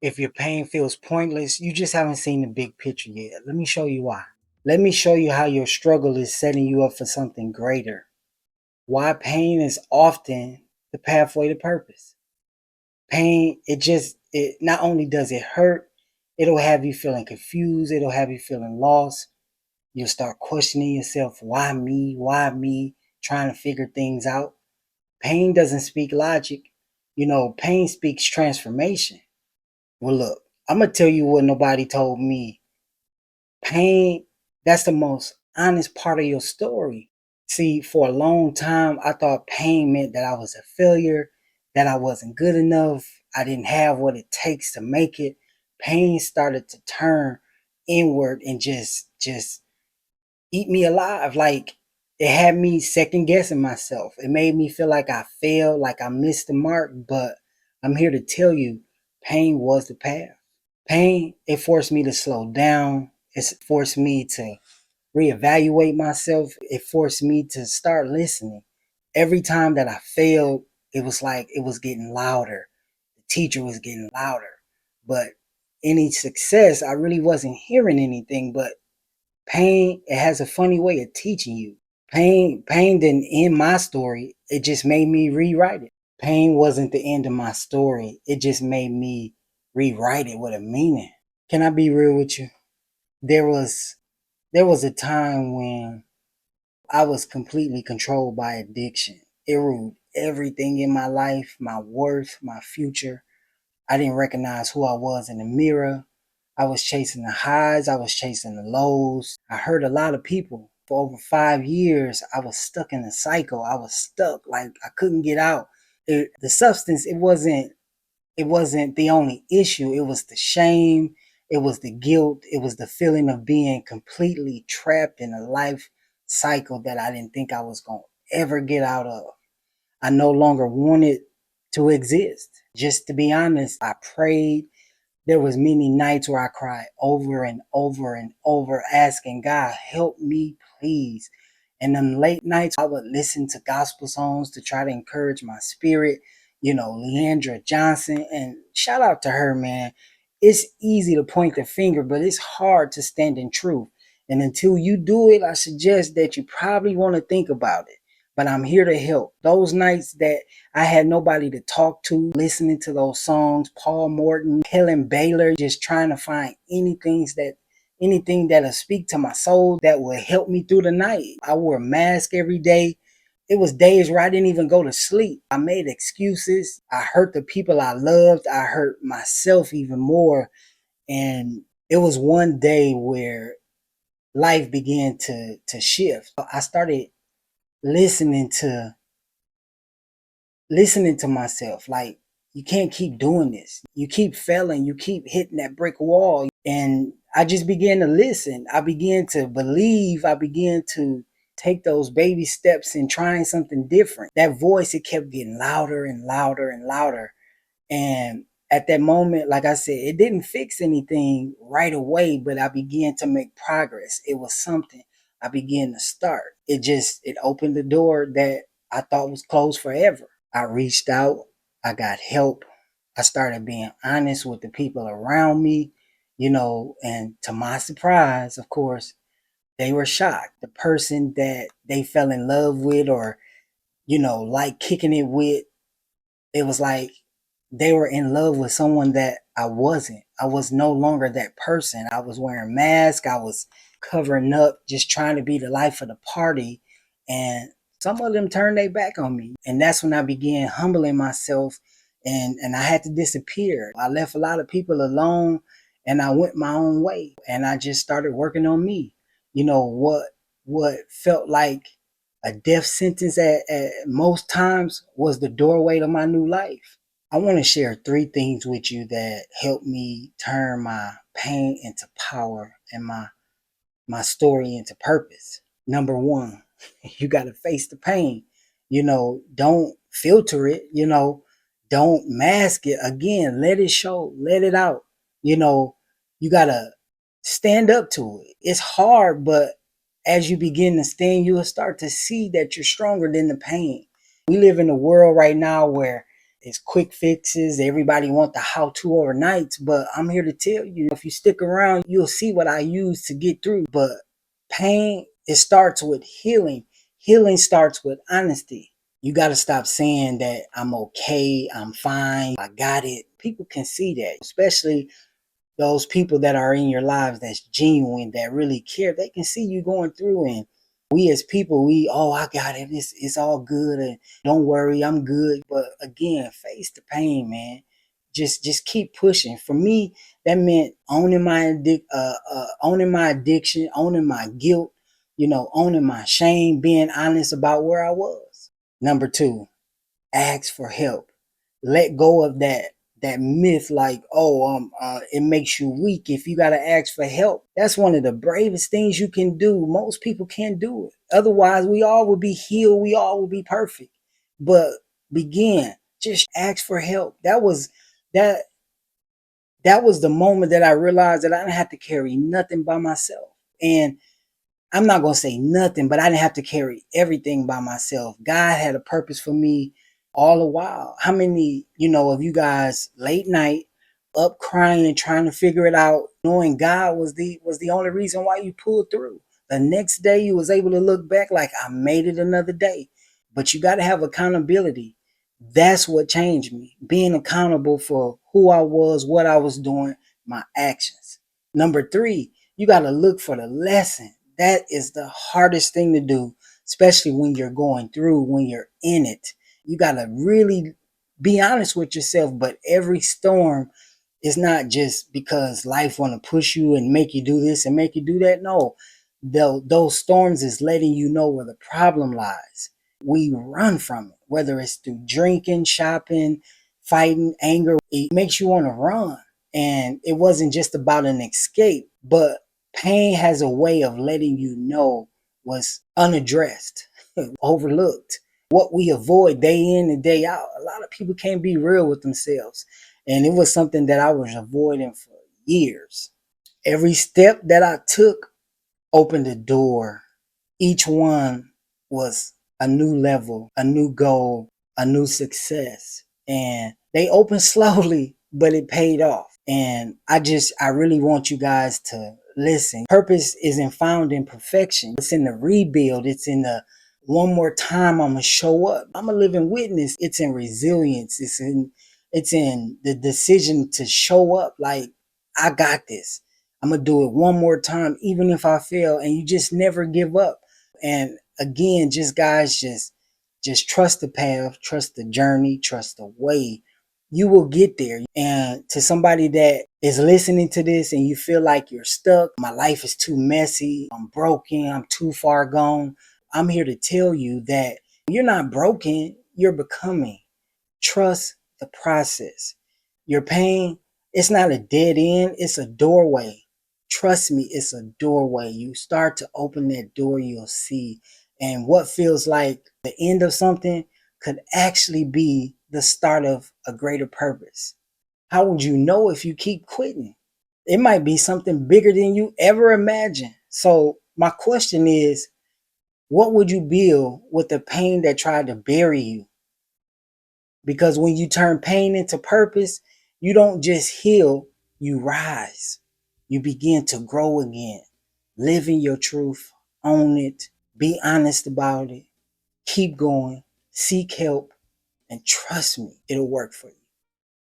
If your pain feels pointless, you just haven't seen the big picture yet. Let me show you why. Let me show you how your struggle is setting you up for something greater. Why pain is often the pathway to purpose. Pain, it not only does it hurt, it'll have you feeling confused, it'll have you feeling lost. You'll start questioning yourself, why me? Why me? Trying to figure things out. Pain doesn't speak logic. Pain speaks transformation. Well, look, I'm going to tell you what nobody told me. Pain, that's the most honest part of your story. See, for a long time, I thought pain meant that I was a failure, that I wasn't good enough, I didn't have what it takes to make it. Pain started to turn inward and just eat me alive. Like, it had me second guessing myself. It made me feel like I failed, like I missed the mark. But I'm here to tell you, pain was the path. Pain, it forced me to slow down. It forced me to reevaluate myself. It forced me to start listening. Every time that I failed, it was like it was getting louder. The teacher was getting louder. But any success, I really wasn't hearing anything. But pain, it has a funny way of teaching you. Pain didn't end my story. It just made me rewrite it. Pain wasn't the end of my story. It just made me rewrite it with a meaning. Can I be real with you? There was there was a time when I was completely controlled by addiction. It ruled everything in my life, my worth, my future. I didn't recognize who I was in the mirror. I was chasing the highs, I was chasing the lows. I hurt a lot of people. For over 5 years, I was stuck in a cycle. I was stuck, like I couldn't get out. The substance, it wasn't the only issue. It was the shame, it was the guilt, it was the feeling of being completely trapped in a life cycle that I didn't think I was going to ever get out of. I no longer wanted to exist. Just to be honest, I prayed. There was many nights where I cried over and over and over, asking God, help me, please. And them late nights, I would listen to gospel songs to try to encourage my spirit. Leandra Johnson, and shout out to her, man. It's easy to point the finger, but it's hard to stand in truth. And until you do it, I suggest that you probably want to think about it. But I'm here to help. Those nights that I had nobody to talk to, listening to those songs, Paul Morton, Helen Baylor, just trying to find anything that'll speak to my soul that will help me through the night. I wore a mask every day. It was days where I didn't even go to sleep. I made excuses. I hurt the people I loved. I hurt myself even more. And it was one day where life began to shift. I started listening to listening to myself like, you can't keep doing this, you keep failing, you keep hitting that brick wall. And I just began to listen, I began to believe, I began to take those baby steps in trying something different. That voice, it kept getting louder and louder and louder. And at that moment, like I said, it didn't fix anything right away, but I began to make progress. It was something I began to start. It opened the door that I thought was closed forever. I reached out, I got help. I started being honest with the people around me, and to my surprise, of course, they were shocked. The person that they fell in love with, or, like kicking it with, it was like they were in love with someone that I wasn't. I was no longer that person. I was wearing masks. I was covering up, just trying to be the life of the party. And some of them turned their back on me. And that's when I began humbling myself, and I had to disappear. I left a lot of people alone, and I went my own way. And I just started working on me. What felt like a death sentence at most times was the doorway to my new life. I want to share three things with you that helped me turn my pain into power and my story into purpose. Number one, you got to face the pain. Don't filter it, don't mask it. Again, let it show, let it out. You know, you got to stand up to it. It's hard, but as you begin to stand, you will start to see that you're stronger than the pain. We live in a world right now where It's quick fixes. Everybody want the how-to overnights, but I'm here to tell you, if you stick around, you'll see what I use to get through. But pain, it starts with healing. Healing starts with honesty. You got to stop saying that I'm okay, I'm fine, I got it. People can see that, especially those people that are in your lives that's genuine, that really care. They can see you going through, and we as people, oh, I got it, it's all good, and don't worry, I'm good. But again, face the pain, man. Just keep pushing. For me, that meant owning my addiction, owning my guilt, owning my shame, being honest about where I was. Number two, ask for help. Let go of that myth, like, oh, it makes you weak if you got to ask for help. That's one of the bravest things you can do. Most people can't do it. Otherwise, we all would be healed, we all would be perfect. But begin, just ask for help. That that was the moment that I realized that I didn't have to carry nothing by myself. And I'm not going to say nothing, but I didn't have to carry everything by myself. God had a purpose for me all the while. How many, of you guys late night up crying, trying to figure it out, knowing God was the only reason why you pulled through. The next day you was able to look back like, I made it another day. But you got to have accountability. That's what changed me. Being accountable for who I was, what I was doing, my actions. Number three, you got to look for the lesson. That is the hardest thing to do, especially when you're going through, when you're in it. You got to really be honest with yourself. But every storm is not just because life want to push you and make you do this and make you do that. No, those storms is letting you know where the problem lies. We run from it, whether it's through drinking, shopping, fighting, anger. It makes you want to run. And it wasn't just about an escape, but pain has a way of letting you know what's unaddressed, overlooked, what we avoid day in and day out. A lot of people can't be real with themselves. And it was something that I was avoiding for years. Every step that I took opened the door. Each one was a new level, a new goal, a new success. And they opened slowly, but it paid off. And I really want you guys to listen. Purpose isn't found in perfection. It's in the rebuild. It's in the one more time I'm gonna show up. I'm a living witness. It's in resilience. It's in the decision to show up like, I got this. I'm gonna do it one more time, even if I fail. And you just never give up. And again, just trust the path, trust the journey, trust the way. You will get there. And to somebody that is listening to this and you feel like you're stuck, my life is too messy, I'm broken, I'm too far gone, I'm here to tell you that you're not broken, you're becoming. Trust the process. Your pain, it's not a dead end, it's a doorway. Trust me, it's a doorway. You start to open that door, you'll see. And what feels like the end of something could actually be the start of a greater purpose. How would you know if you keep quitting? It might be something bigger than you ever imagined. So, my question is, what would you build with the pain that tried to bury you? Because when you turn pain into purpose, you don't just heal, you rise. You begin to grow again. Live in your truth, own it, be honest about it, keep going, seek help, and trust me, it'll work for you.